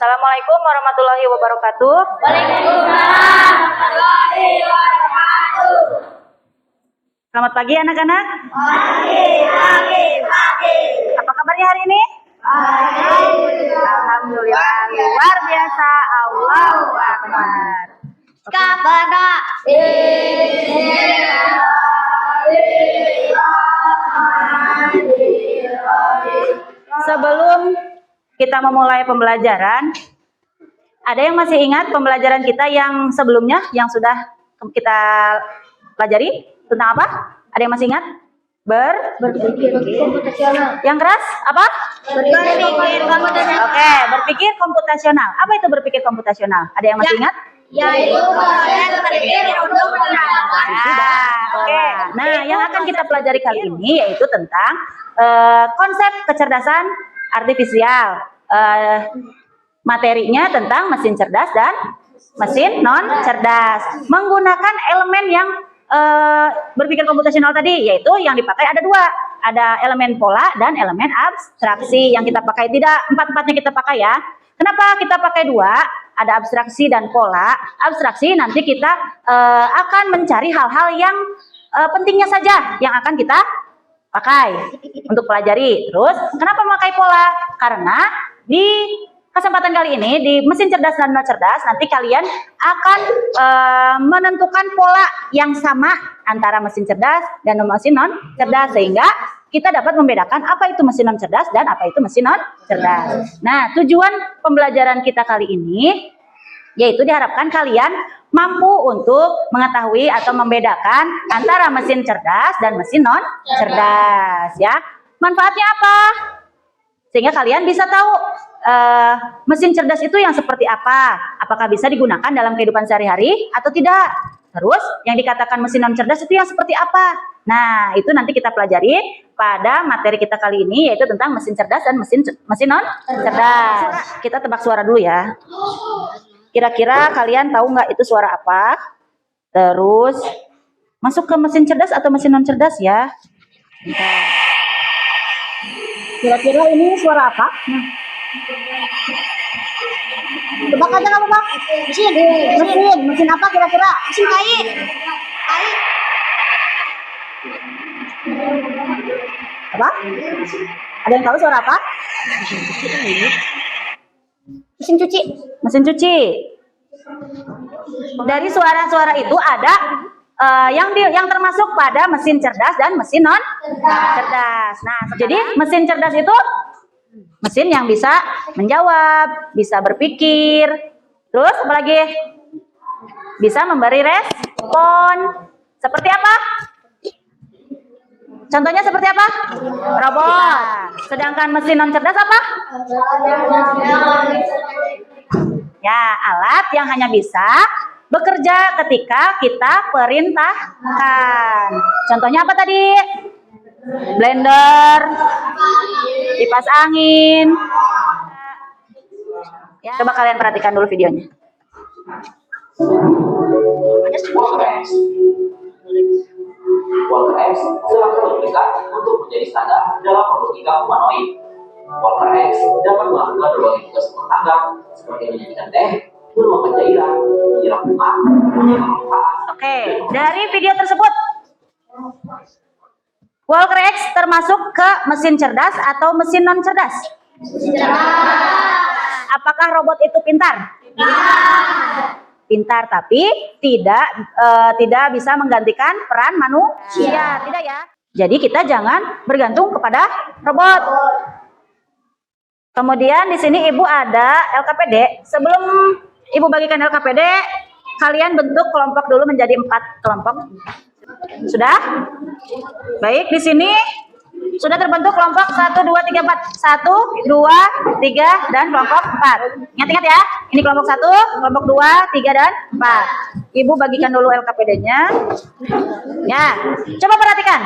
Assalamualaikum warahmatullahi wabarakatuh. Waalaikumsalam warahmatullahi wabarakatuh. Selamat pagi anak-anak. Pagi. Apa kabarnya hari ini? Alhamdulillah, luar biasa. Allahu Akbar. Kepada Sebelum kita memulai pembelajaran, ada yang masih ingat pembelajaran kita yang sebelumnya yang sudah kita pelajari tentang apa? Ada yang masih ingat? berpikir komputasional. Yang keras apa? Berpikir komputasional. Oke, berpikir komputasional. Apa itu berpikir komputasional? Ada yang masih ingat? Yaitu proses berpikir untuk menerapkan. Oke. Nah, yang akan kita pelajari kali ini yaitu tentang konsep kecerdasan artifisial. Materinya tentang mesin cerdas dan mesin non cerdas. Menggunakan elemen yang berpikir komputasional tadi, yaitu yang dipakai ada dua. Ada elemen pola dan elemen abstraksi yang kita pakai. Tidak empat-empatnya kita pakai ya. Kenapa kita pakai dua? Ada abstraksi dan pola. Abstraksi nanti kita akan mencari hal-hal yang pentingnya saja yang akan kita pakai untuk pelajari. Terus kenapa memakai pola? Karena di kesempatan kali ini di mesin cerdas dan non cerdas nanti kalian akan menentukan pola yang sama antara mesin cerdas dan mesin non cerdas sehingga kita dapat membedakan apa itu mesin non cerdas dan apa itu mesin non cerdas. Nah, tujuan pembelajaran kita kali ini yaitu diharapkan kalian mampu untuk mengetahui atau membedakan antara mesin cerdas dan mesin non cerdas ya. Manfaatnya apa? Sehingga kalian bisa tahu mesin cerdas itu yang seperti apa. Apakah bisa digunakan dalam kehidupan sehari-hari atau tidak. Terus yang dikatakan mesin non cerdas itu yang seperti apa. Nah, itu nanti kita pelajari pada materi kita kali ini yaitu tentang mesin cerdas dan mesin non cerdas. Kita tebak suara dulu ya. Kira-kira kalian tahu nggak itu suara apa? Terus masuk ke mesin cerdas atau mesin non cerdas ya. Kira-kira ini suara apa? Nah. Tebak aja kamu Bang. Mesin apa kira-kira? Mesin kait. Apa? Ada yang tahu suara apa? Mesin cuci. Mesin cuci. Dari suara-suara itu ada yang termasuk pada mesin cerdas dan mesin non cerdas. Nah, jadi mesin cerdas itu mesin yang bisa menjawab, bisa berpikir, terus apalagi bisa memberi respon. Seperti apa? Contohnya seperti apa? Robot. Sedangkan mesin non cerdas apa? Ya, alat yang hanya bisa bekerja ketika kita perintahkan. Contohnya apa tadi? Blender, kipas angin. Ya, coba kalian perhatikan dulu videonya. Walker X silahkan diberikan untuk menjadi standar dalam robotika humanoid. Walker X dapat melakukan berbagai tugas rumah tangga seperti menyajikan teh, menuangkan cairan, menyiram bunga, menyiram permukaan. Oke, dari video tersebut Walker X termasuk ke mesin cerdas atau mesin non cerdas? Apakah robot itu pintar? Pintar, tapi tidak bisa menggantikan peran manusia, tidak ya. Jadi kita jangan bergantung kepada robot. Kemudian di sini Ibu ada LKPD. Sebelum Ibu bagikan LKPD, kalian bentuk kelompok dulu menjadi 4 kelompok. Sudah? Baik, di sini sudah terbentuk kelompok 1, 2, 3, 4. 1, 2, 3, dan kelompok 4. Ingat-ingat ya, ini kelompok 1, kelompok 2, 3, dan 4. Ibu bagikan dulu LKPD-nya. Ya, coba perhatikan.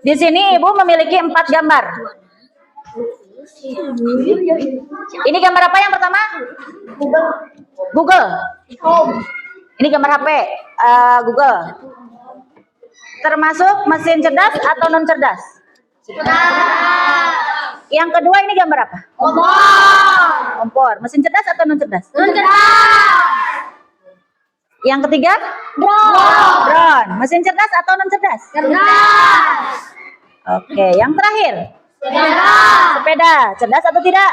Di sini Ibu memiliki 4 gambar. Ini gambar apa yang pertama? Google. Ini gambar HP Google. Termasuk mesin cerdas atau non cerdas? Yang kedua ini gambar apa? Kompor. Mesin cerdas atau non cerdas? Yang ketiga? Drone. Mesin cerdas atau non cerdas? Oke, yang terakhir? Sepeda. Cerdas atau tidak?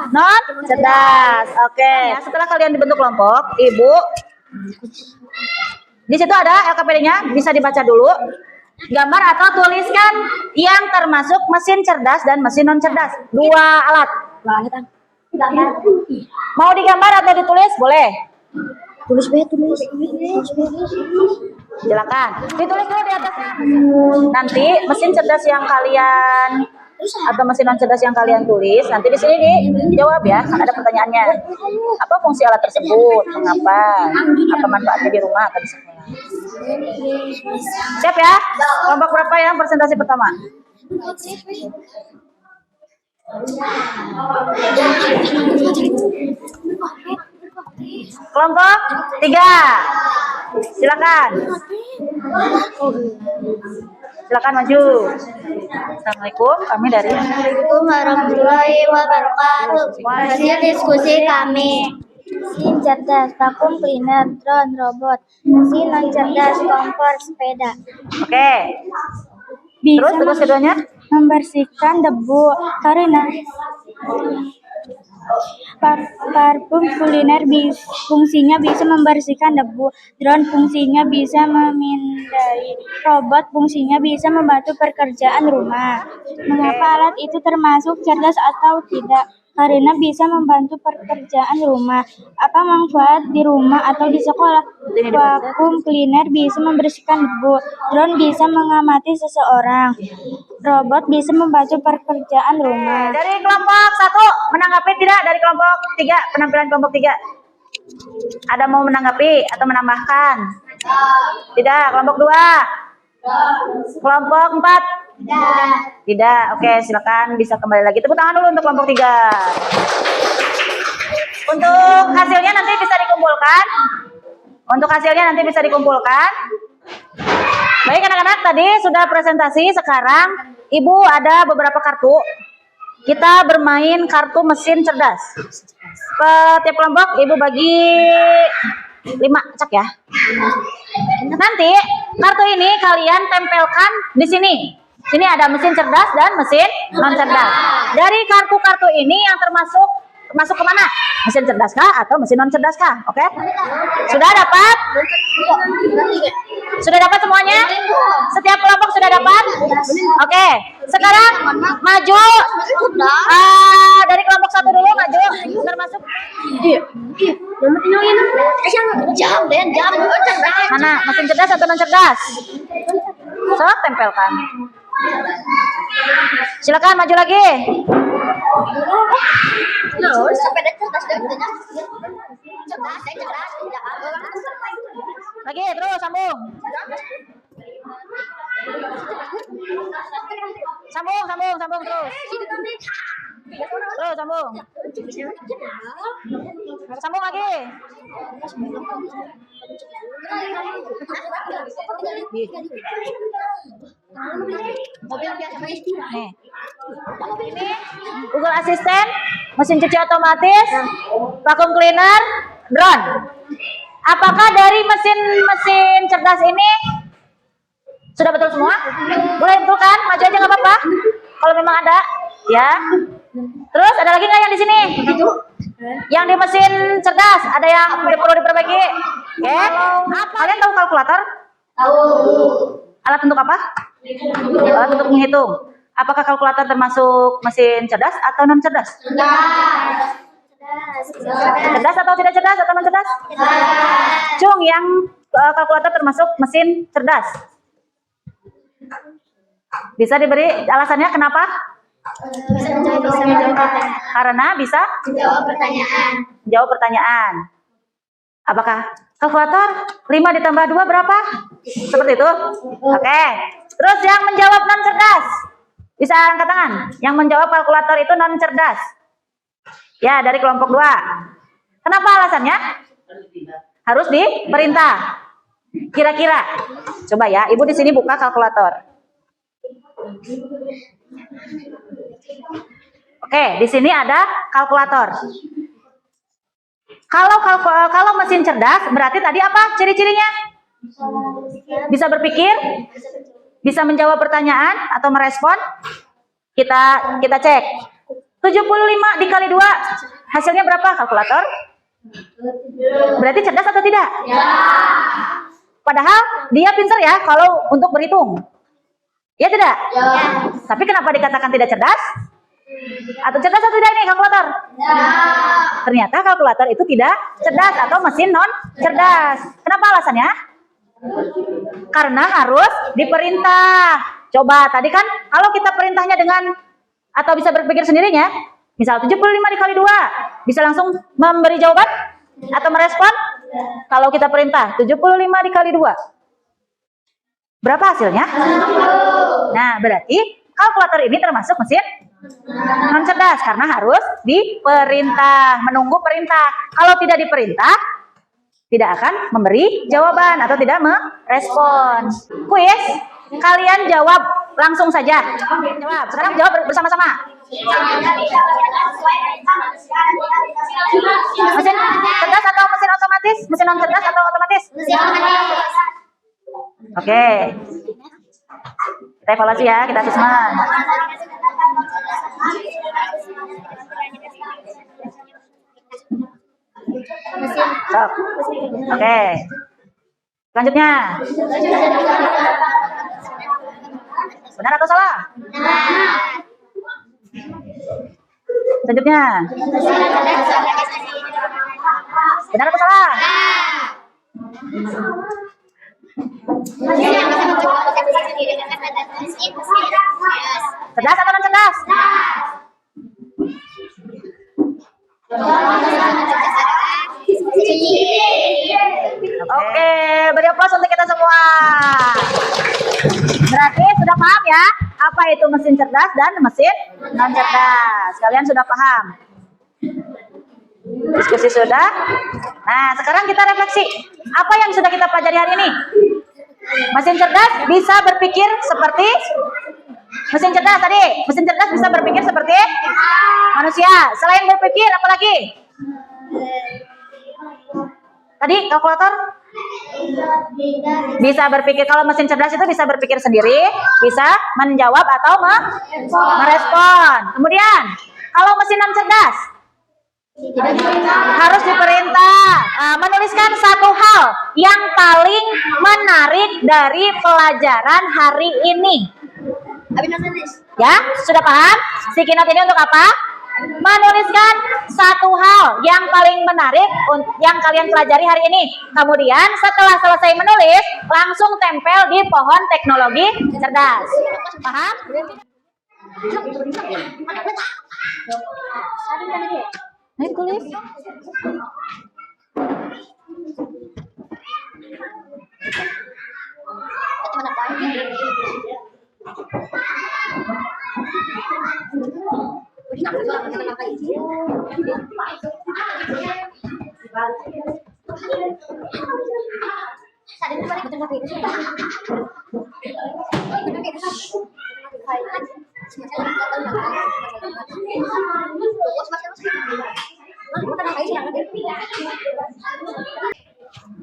Non cerdas. Oke. Setelah kalian dibentuk kelompok, Ibu di situ ada LKPD-nya, bisa dibaca dulu. Gambar atau tuliskan yang termasuk mesin cerdas dan mesin non cerdas. 2 alat. Mau digambar atau ditulis? Boleh. Tulis. Silakan. Ditulis dulu di atas. Nanti mesin cerdas yang kalian atau mesin non cerdas yang kalian tulis, nanti di sini dijawab ya. Ada pertanyaannya. Apa fungsi alat tersebut? Mengapa? Apa manfaatnya di rumah atau di sekolah? Siap ya? Kelompok berapa yang presentasi pertama? Kelompok 3. Silakan. Silakan maju. Assalamualaikum, kami dari Assalamualaikum warahmatullahi wabarakatuh. Hasil diskusi kami. Mesin cerdas, vakum cleaner, drone, robot. Mesin non cerdas, kompor, sepeda. Oke. Terus keduanya? Membersihkan debu karena parfum kuliner fungsinya bisa membersihkan debu, drone fungsinya bisa memindai, robot fungsinya bisa membantu pekerjaan rumah. Mengapa alat itu termasuk cerdas atau tidak? Karena bisa membantu pekerjaan rumah. Apa manfaat di rumah atau di sekolah? Vacuum cleaner bisa membersihkan debu, drone bisa mengamati seseorang, robot bisa membantu pekerjaan rumah. Dari kelompok 1 menanggapi tidak? Dari kelompok 3, penampilan kelompok 3. Ada mau menanggapi atau menambahkan? Tidak. Kelompok 2. Kelompok 4. Tidak. Oke, silakan bisa kembali lagi. Tepuk tangan dulu untuk kelompok 3. Untuk hasilnya nanti bisa dikumpulkan. Baik anak-anak, tadi sudah presentasi. Sekarang Ibu ada beberapa kartu. Kita bermain kartu mesin cerdas. Setiap kelompok Ibu bagi 5 cak ya. Nanti kartu ini kalian tempelkan di sini. Sini ada mesin cerdas dan mesin non cerdas. Dari kartu-kartu ini yang masuk ke mana? Mesin cerdas kah atau mesin non cerdas kah? Oke? Sudah dapat? Sudah dapat semuanya? Setiap kelompok sudah dapat? Oke. Sekarang maju. Dari kelompok 1 dulu maju. Termasuk. Mana? Mesin cerdas atau non cerdas? Sok tempelkan. Silakan maju lagi. Lagi terus sambung. Sambung terus. Terus sambung. Sambung lagi. Nih. Ini Google Assistant, mesin cuci otomatis, vacuum cleaner, drone. Apakah dari mesin cerdas ini sudah betul semua? Boleh betul kan? Maju aja nggak apa-apa. Kalau memang ada, ya. Terus ada lagi nggak yang di sini? Yang di mesin cerdas ada yang perlu diperbaiki? Oke. Kalian tahu kalkulator? Tahu. Alat untuk apa? Alat untuk menghitung. Apakah kalkulator termasuk mesin cerdas atau non cerdas? Cerdas atau tidak cerdas atau non cerdas? Cung, yang kalkulator termasuk mesin cerdas. Bisa diberi alasannya kenapa? Karena bisa jawab pertanyaan. Apakah kalkulator 5 ditambah 2 berapa? Seperti itu? Oke. Terus yang menjawab non cerdas. Bisa angkat tangan. Yang menjawab kalkulator itu non cerdas. Ya, dari kelompok 2. Kenapa alasannya? Harus diperintah. Kira-kira. Coba ya, Ibu di sini buka kalkulator. Oke, di sini ada kalkulator. Kalau mesin cerdas, berarti tadi apa ciri-cirinya? Bisa berpikir, bisa menjawab pertanyaan atau merespon. Kita cek. 75 dikali 2, hasilnya berapa kalkulator? Berarti cerdas atau tidak? Ya. Padahal dia pintar ya kalau untuk berhitung. Ya tidak? Ya. Tapi kenapa dikatakan tidak cerdas? Atau cerdas atau tidak ini kalkulator? Ya. Ternyata kalkulator itu tidak cerdas atau mesin non cerdas. Kenapa alasannya? Karena harus diperintah. Coba tadi kan kalau kita perintahnya dengan atau bisa berpikir sendirinya, misal 75 dikali 2, bisa langsung memberi jawaban atau merespon? Kalau kita perintah 75 dikali 2, berapa hasilnya? Nah, berarti kalkulator ini termasuk mesin non cerdas karena harus diperintah, menunggu perintah. Kalau tidak diperintah, tidak akan memberi jawaban atau tidak merespon. Kuis, kalian jawab langsung saja. Jawab. Sekarang jawab bersama-sama. Mesin cerdas atau mesin otomatis? Mesin non cerdas atau otomatis? Oke. Kita evaluasi ya, kita asesmen. Stop. Oke. Selanjutnya. Benar atau salah? Selanjutnya. Benar atau salah? Cerdas atau non cerdas? Oke, beri aplaus untuk kita semua. Berarti sudah paham ya apa itu mesin cerdas dan mesin non cerdas. Kalian sudah paham? Diskusi sudah. Nah, sekarang kita refleksi. Apa yang sudah kita pelajari hari ini? Mesin cerdas bisa berpikir seperti mesin cerdas tadi. Mesin cerdas bisa berpikir seperti manusia. Selain berpikir, apa lagi? Tadi kalkulator bisa berpikir. Kalau mesin cerdas itu bisa berpikir sendiri, bisa menjawab atau merespon. Kemudian, kalau mesin non cerdas harus diperintah. Menuliskan satu hal yang paling menarik dari pelajaran hari ini. Ya, sudah paham? Sticky note ini untuk apa? Menuliskan satu hal yang paling menarik yang kalian pelajari hari ini. Kemudian setelah selesai menulis, langsung tempel di pohon teknologi cerdas. Paham? Ayo tulis.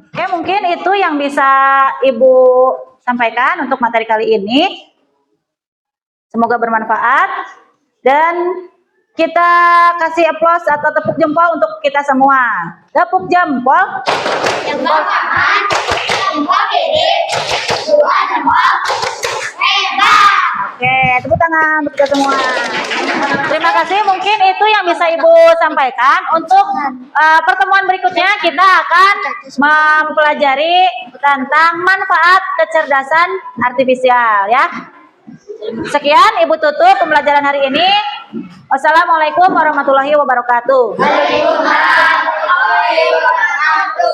Oke, mungkin itu yang bisa Ibu sampaikan untuk materi kali ini. Semoga bermanfaat dan kita kasih aplaus atau tepuk jempol untuk kita semua. Tepuk jempol. Jempol kanan, jempol kiri, dua jempol. Hebat. Oke, tepuk tangan untuk kita semua. Terima kasih. Mungkin itu yang bisa Ibu sampaikan. Untuk pertemuan berikutnya kita akan mempelajari tentang manfaat kecerdasan artifisial ya. Sekian Ibu tutup pembelajaran hari ini. Wassalamualaikum warahmatullahi wabarakatuh. Waalaikumsalam warahmatullahi wabarakatuh.